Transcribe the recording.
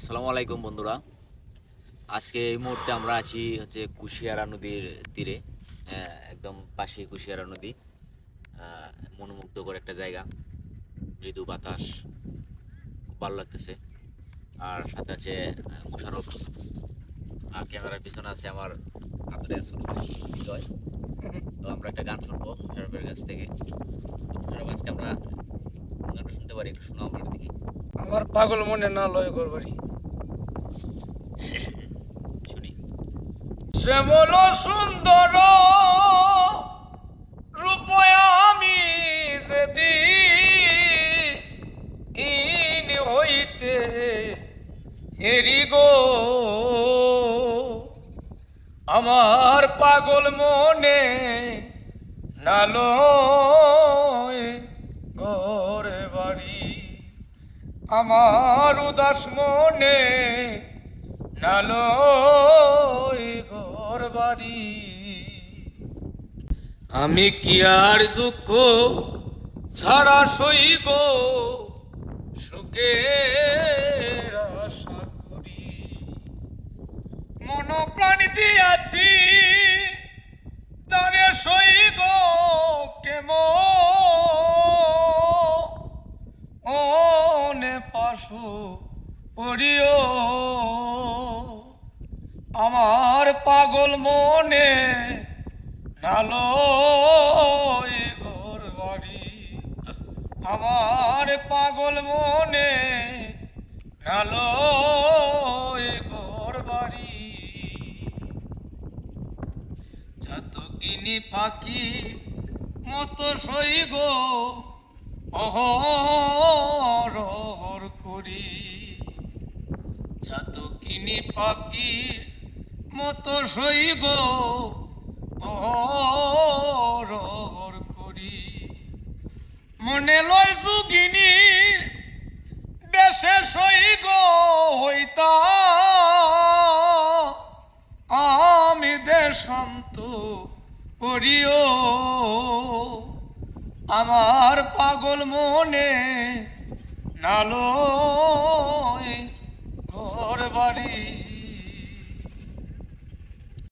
আসসালামু আলাইকুম বন্ধুরা। আজকে এই মুহূর্তে আমরা আছি কুশিয়ারা নদীর তীরে। একদম পাশে কুশিয়ারা নদী। মনোমুগ্ধকর একটা জায়গা, মৃদু বাতাস, খুব ভালো লাগতেছে। আর সাথে আছে মোশারফ। আর ক্যামেরার পিছনে আছে আমার আপনাদের বিজয়। তো আমরা একটা গান শুনবো মোশারফের কাছ থেকে। মোশারফ, আজকে আমরা গানটা শুনতে পারি, একটু শোনাও আমরা দেখি। আমার পাগল মনে না লয় করবারি শুনি। শ্যামল সুন্দর রূপয়া আমি যদি ইন হইতে হেরি গো, আমার পাগল মনে না লয় ঘরে বাড়ি, আমার উদাস মনে নালয় ঘর বাড়ি। আমি কি আর দুঃখ ছাড়া সইব সুখের আশা করি, মন প্রাণ দিয়াছি তারে সইব কেমন পাশু পড়িও, আমার পাগল মনে নালয় ঘর বাড়ি, আমার পাগল মনে নালয় ঘর বাড়ি। চাতকিনি পাখি মতো সই গো অহর করি, চাতকিনি পাখি মতো সইব অহর করি, মনে লয় যুগিনীর বেশে সইগ হইতা আমি দেশান্ত করিও, আমার পাগল মনে নালয় ঘর বাড়ি।